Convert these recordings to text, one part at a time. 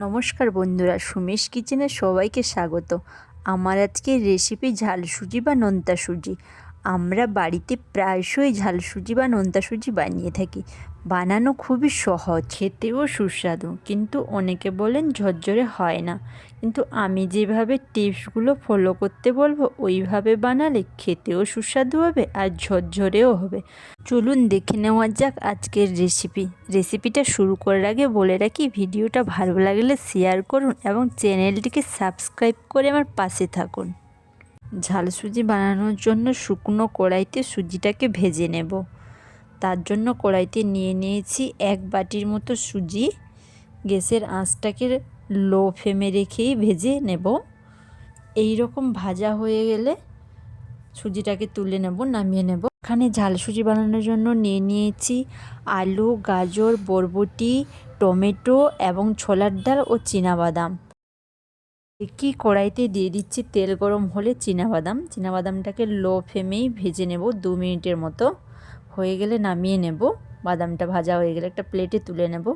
নমস্কার বন্ধুরা, সুমেশ কিচেনে সবাইকে স্বাগত। আমার আজকের রেসিপি ঝাল সুজি বা নোনতা সুজি। আমরা বাড়িতে প্রায়শই ঝাল সুজি বা নোনতা সুজি বানিয়ে থাকি। বানানো খুবই সহজ, খেতেও সুস্বাদু, কিন্তু অনেকে বলেন ঝরঝরে হয় না। কিন্তু আমি যেভাবে টিপসগুলো ফলো করতে বলবো ওইভাবে বানালে খেতেও সুস্বাদু হবে আর ঝরঝরেও হবে। চলুন দেখে নেওয়া যাক আজকের রেসিপিটা শুরু করার আগে বলে রাখি, ভিডিওটা ভালো লাগলে শেয়ার করুন এবং চ্যানেলটিকে সাবস্ক্রাইব করে আমার পাশে থাকুন। ঝাল সুজি বানানোর জন্য শুকনো কড়াইতে সুজিটাকে ভেজে নেব। তার জন্য কড়াইতে নিয়ে নিয়েছি 1 বাটির মতো সুজি। গ্যাসের আঁচটাকে লো ফ্লেমে রেখেই ভেজে নেব। এই রকম ভাজা হয়ে গেলে সুজিটাকে তুলে নেব, নামিয়ে নেব। এখানে ঝাল সুজি বানানোর জন্য নিয়ে নিয়েছি আলু, গাজর, বরবটি, টমেটো এবং ছোলার ডাল ও চীনাবাদাম। একই কড়াইতে দিয়ে দিচ্ছি তেল গরম হলে চীনাবাদামটাকে লো ফ্লেমেই ভেজে নেব 2 মিনিটের মতো। হয়ে গেলে নামিয়ে নেব। বাদামটা ভাজা হয়ে গেলে একটা প্লেটে তুলে নেব।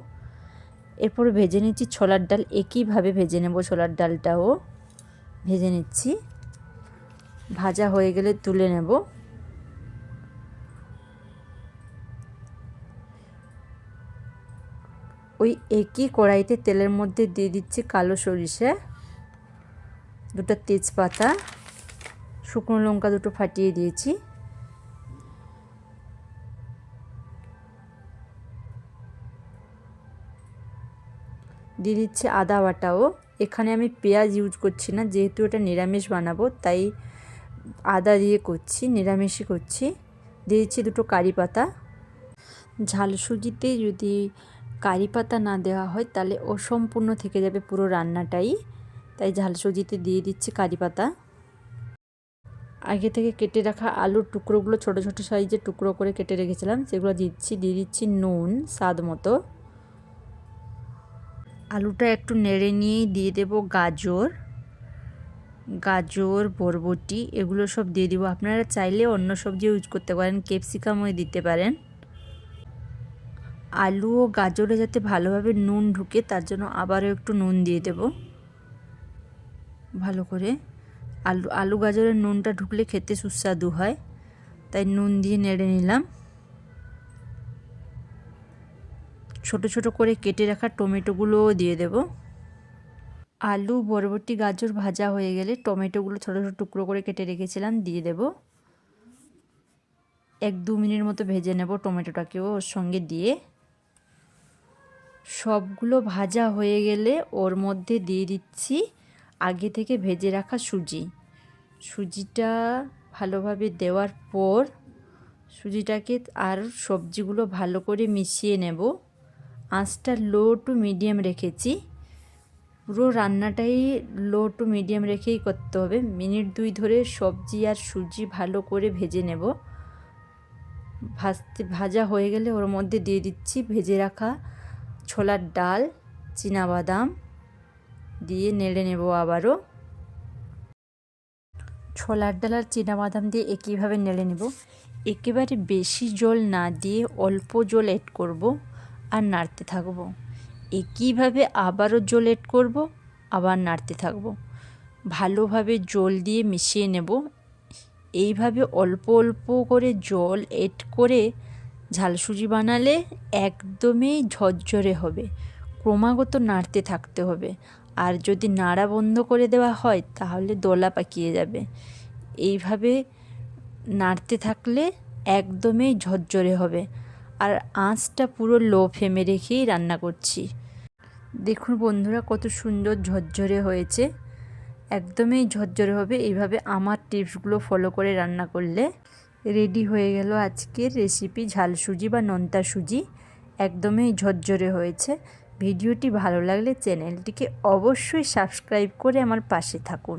এরপর ভেজে নিচ্ছি ছোলার ডাল, একইভাবে ভেজে নেব। ছোলার ডালটাও ভেজে নিচ্ছি, ভাজা হয়ে গেলে তুলে নেব। ওই একই কড়াইতে তেলের মধ্যে দিয়ে দিচ্ছি কালো সরিষা, 2টা তেজপাতা, শুকনো লঙ্কা 2টো ফাটিয়ে দিয়েছি। দিয়ে দিচ্ছি আদা বাটাও। এখানে আমি পেঁয়াজ ইউজ করছি না, যেহেতু এটা নিরামিষ বানাবো তাই আদা দিয়ে করছি, নিরামিষই করছি। দিয়ে দিচ্ছি 2টো কারি পাতা। ঝাল সুজিতে যদি কারি পাতা না দেওয়া হয় তাহলে অসম্পূর্ণ থেকে যাবে পুরো রান্নাটাই, তাই ঝাল সুজিতে দিয়ে দিচ্ছি কারি পাতা। আগে থেকে কেটে রাখা আলুর টুকরোগুলো ছোট ছোট সাইজের টুকরো করে কেটে রেখেছিলাম, সেগুলো দিয়ে দিচ্ছি নুন স্বাদ মতো। আলুটা একটু নেড়ে নিয়েই দিয়ে দেব গাজর, বরবটি, এগুলো সব দিয়ে দিব। আপনারা চাইলে অন্য সবজি ইউজ করতে পারেন, ক্যাপসিকামও দিতে পারেন। আলু ও গাজরে যাতে ভালোভাবে নুন ঢুকে তার জন্য আবারও একটু নুন দিয়ে দেব ভালো করে। আলু গাজরের নুনটা ঢুকলে খেতে সুস্বাদু হয়, তাই নুন দিয়ে নেড়ে নিলাম। ছোট ছোট করে কেটে রাখা টমেটোগুলোও দিয়ে দেব। আলু, বরবটি, গাজর ভাজা হয়ে গেলে টমেটোগুলো ছোট ছোট টুকরো করে কেটে রেখেছিলাম দিয়ে দেব। 1-2 মিনিট মতো ভেজে নেব টমেটোটাকেও ওর সঙ্গে দিয়ে। সবগুলো ভাজা হয়ে গেলে ওর মধ্যে দিয়ে দিচ্ছি আগে থেকে ভেজে রাখা সুজিটা ভালোভাবে দেওয়ার পর সুজিটাকে আর সবজিগুলো ভালো করে মিশিয়ে নেব। আঁচটা লো টু মিডিয়াম রেখেছি, পুরো রান্নাটাই লো টু মিডিয়াম রেখেই করতে হবে। মিনিট 2 ধরে সবজি আর সুজি ভালো করে ভেজে নেব। ভাজা হয়ে গেলে ওর মধ্যে দিয়ে দিচ্ছি ভেজে রাখা ছোলার ডাল, চীনাবাদাম দিয়ে নেড়ে নেব আবারও। ছোলার ডাল আর চীনাবাদাম দিয়ে একইভাবে নেড়ে নেব। একেবারে বেশি জল না দিয়ে অল্প জল অ্যাড করব আর নাড়তে থাকব। একইভাবে আবারও জল অ্যাড করব, আবার নাড়তে থাকব। ভালোভাবে জল দিয়ে মিশিয়ে নেব। এইভাবে অল্প অল্প করে জল অ্যাড করে ঝাল সুজি বানালে একদমই ঝরঝরে হবে। ক্রমাগত নাড়তে থাকতে হবে, আর যদি নাড়া বন্ধ করে দেওয়া হয় তাহলে দলা পাকিয়ে যাবে। এইভাবে নাড়তে থাকলে একদমই ঝরঝরে হবে। আর আঁচটা পুরো লো ফ্লেমে রেখেই রান্না করছি। দেখুন বন্ধুরা কত সুন্দর ঝরঝরে হয়েছে, একদমই ঝরঝরে হবে। এইভাবে আমার টিপসগুলো ফলো করে রান্না করলে রেডি হয়ে গেল আজকের রেসিপি ঝাল সুজি বা নোনতা সুজি। একদমই ঝরঝরে হয়েছে। ভিডিওটি ভালো লাগলে চ্যানেলটিকে অবশ্যই সাবস্ক্রাইব করে আমার পাশে থাকুন।